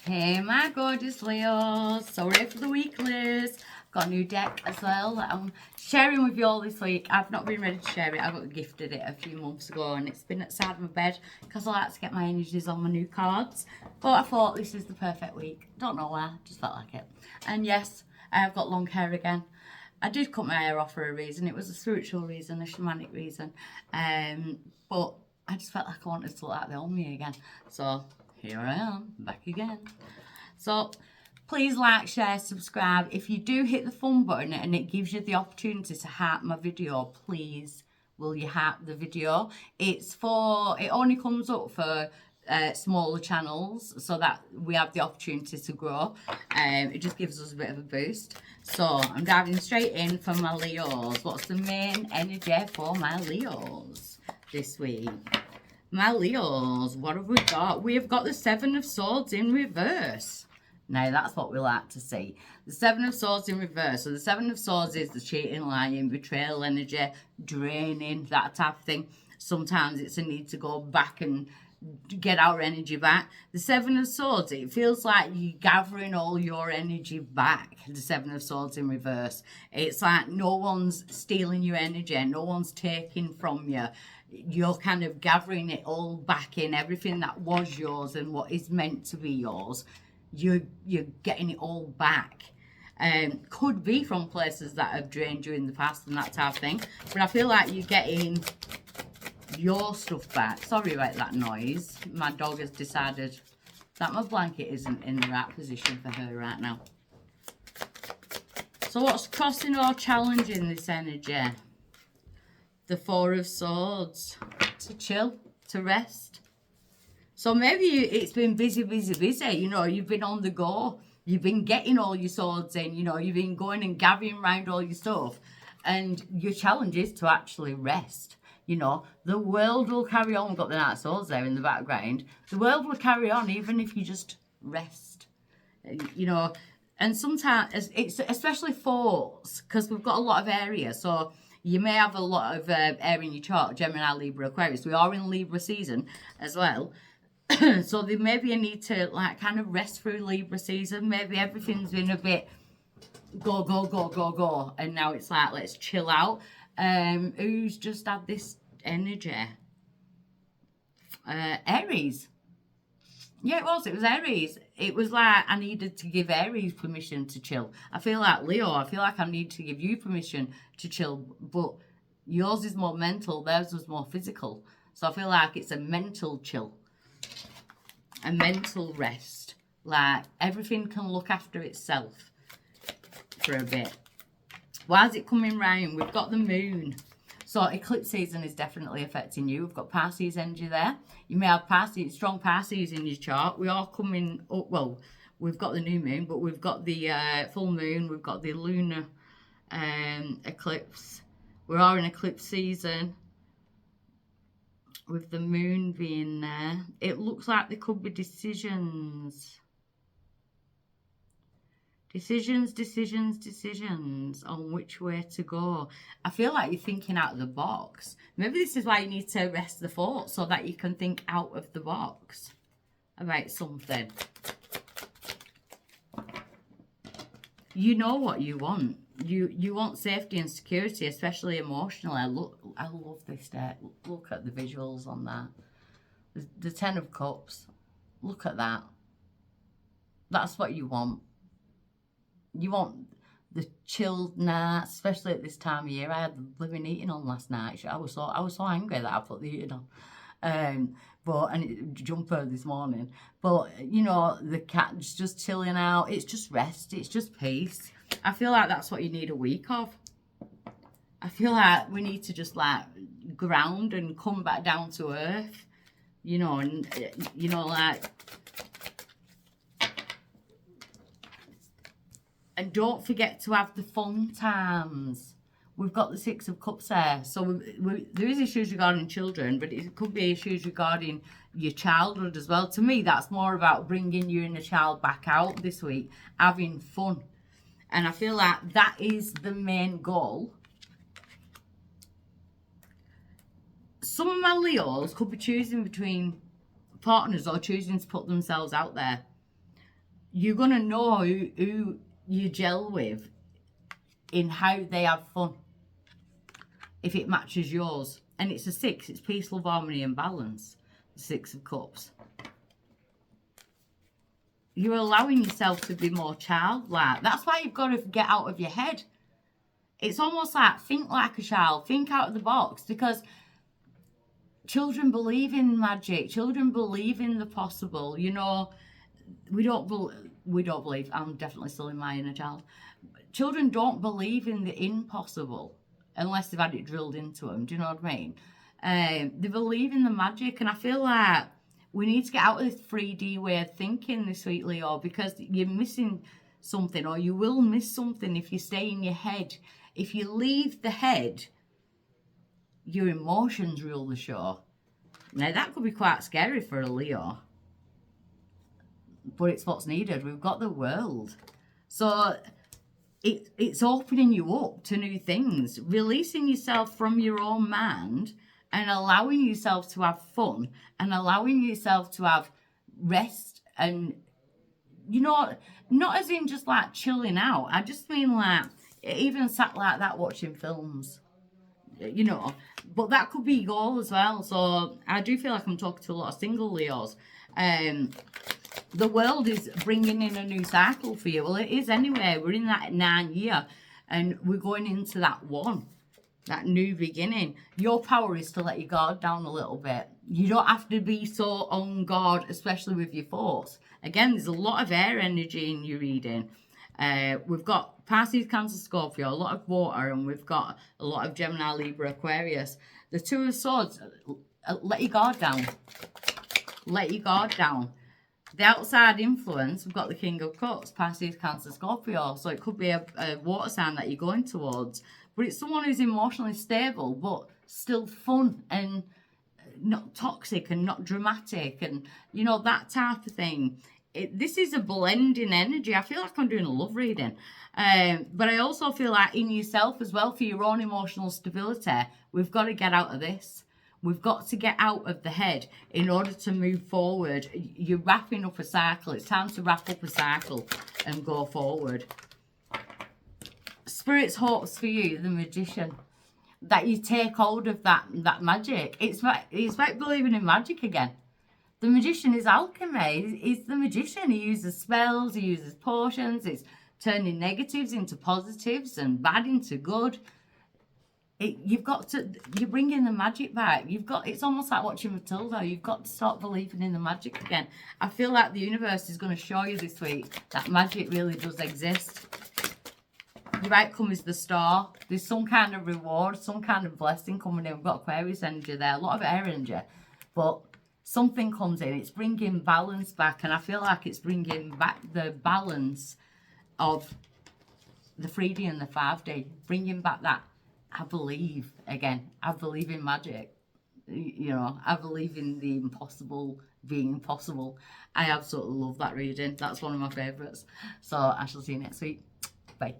Hey my gorgeous Leos, sorry for the weeklies. Got a new deck as well that I'm sharing with you all this week. I've not been ready to share it. I got gifted it a few months ago and it's been outside my bed because I like to get my energies on my new cards. But I thought this is the perfect week. Don't know why, just felt like it. And yes, I've got long hair again. I did cut my hair off for a reason. It was a spiritual reason, a shamanic reason. But I just felt like I wanted to look like the old me again. So here I am, back again. So please like, share, subscribe. If you do hit the thumb button and it gives you the opportunity to heart my video, please will you heart the video. It only comes up for smaller channels so that we have the opportunity to grow. It just gives us a bit of a boost. So I'm diving straight in for my Leos. What's the main energy for my Leos this week? My Leos, what have we got? We have got the Seven of Swords in reverse. Now, that's what we like to see. The Seven of Swords in reverse. So the Seven of Swords is the cheating, lying, betrayal energy, draining, that type of thing. Sometimes it's a need to go back and get our energy back. The Seven of Swords, it feels like you're gathering all your energy back. The Seven of Swords in reverse. It's like no one's stealing your energy. No one's taking from you. You're kind of gathering it all back in, everything that was yours and what is meant to be yours. You're getting it all back. Could be from places that have drained you in the past and that type of thing. But I feel like you're getting your stuff back. Sorry about that noise. My dog has decided that my blanket isn't in the right position for her right now. So what's crossing or challenging this energy? The Four of Swords. To chill, to rest. So maybe it's been busy. You know, you've been on the go. You've been getting all your swords in. You know, you've been going and gathering around all your stuff. And your challenge is to actually rest. You know, the world will carry on. We've got the Knight of Swords there in the background. The world will carry on even if you just rest. You know, and sometimes, it's especially forts, because we've got a lot of area. So you may have a lot of air in your chart, Gemini, Libra, Aquarius. We are in Libra season as well. So there may be a need to like kind of rest through Libra season. Maybe everything's been a bit go. And now it's like, let's chill out. Who's just had this energy? Aries. Yeah, it was Aries. It was like I needed to give Aries permission to chill. I feel like Leo, I need to give you permission to chill, but yours is more mental, theirs was more physical. So I feel like it's a mental chill, a mental rest. Like everything can look after itself for a bit. Why is it coming round? We've got the moon. So eclipse season is definitely affecting you. We've got Pisces energy there. You may have strong Pisces in your chart. We are coming up, well, we've got the new moon, but we've got the full moon. We've got the lunar eclipse. We are in eclipse season with the moon being there. It looks like there could be decisions. Decisions on which way to go. I feel like you're thinking out of the box. Maybe this is why you need to rest the thought so that you can think out of the box about something. You know what you want. You want safety and security, especially emotionally. I love this deck. Look at the visuals on that. The Ten of Cups. Look at that. That's what you want. You want the chilled night, especially at this time of year. I had the living heating on last night. I was so angry that I put the heating on. And it jumper this morning. But you know, the cat's just chilling out. It's just rest. It's just peace. I feel like that's what you need a week of. I feel like we need to just like ground and come back down to earth. You know, and you know, like. And don't forget to have the fun times. We've got the Six of Cups there. So there is issues regarding children, but it could be issues regarding your childhood as well. To me, that's more about bringing your inner child back out this week, having fun. And I feel like that is the main goal. Some of my Leos could be choosing between partners or choosing to put themselves out there. you're going to know who you gel with in how they have fun, if it matches yours. And it's a 6. It's peace, love, harmony and balance. The 6 of Cups. You're allowing yourself to be more childlike. That's why you've got to get out of your head. It's almost like, think like a child. Think out of the box. Because children believe in magic. Children believe in the possible. You know, we don't believe. I'm definitely still in my inner child. Children don't believe in the impossible unless they've had it drilled into them. Do you know what I mean? They believe in the magic. And I feel like we need to get out of this 3D way of thinking this week, Leo, because you're missing something, or you will miss something if you stay in your head. If you leave the head, your emotions rule the show. Now, that could be quite scary for a Leo, but it's what's needed. We've got the world. So it's opening you up to new things, releasing yourself from your own mind and allowing yourself to have fun and allowing yourself to have rest and, you know, not as in just like chilling out. I just mean like even sat like that watching films, you know, but that could be your goal as well. So I do feel like I'm talking to a lot of single Leos. The world is bringing in a new cycle for you. Well, it is anyway. We're in that 9 year and we're going into that 1. That new beginning. Your power is to let your guard down a little bit. You don't have to be so on guard, especially with your force. Again, there's a lot of air energy in your reading. We've got Pisces, Cancer, Scorpio, a lot of water, and we've got a lot of Gemini, Libra, Aquarius. The 2 of Swords, let your guard down. Let your guard down. The outside influence, we've got the King of Cups, Pisces, Cancer, Scorpio. So it could be a water sign that you're going towards. But it's someone who's emotionally stable, but still fun and not toxic and not dramatic. And, you know, that type of thing. This is a blending energy. I feel like I'm doing a love reading. But I also feel like in yourself as well, for your own emotional stability, we've got to get out of this. We've got to get out of the head in order to move forward. You're wrapping up a cycle. It's time to wrap up a cycle and go forward. Spirit's hopes for you, the Magician, that you take hold of that magic. It's about believing in magic again. The Magician is alchemy. He's the magician. He uses spells. He uses potions. It's turning negatives into positives and bad into good. You're bringing the magic back. It's almost like watching Matilda. You've got to start believing in the magic again. I feel like the universe is going to show you this week that magic really does exist. Your outcome is the star. There's some kind of reward, some kind of blessing coming in. We've got Aquarius energy there, a lot of air energy, but something comes in. It's bringing balance back, and I feel like it's bringing back the balance of the 3D and the 5D, bringing back that I believe again. I believe in magic. You know, I believe in the impossible being possible. I absolutely love that reading. That's one of my favourites. So I shall see you next week. Bye.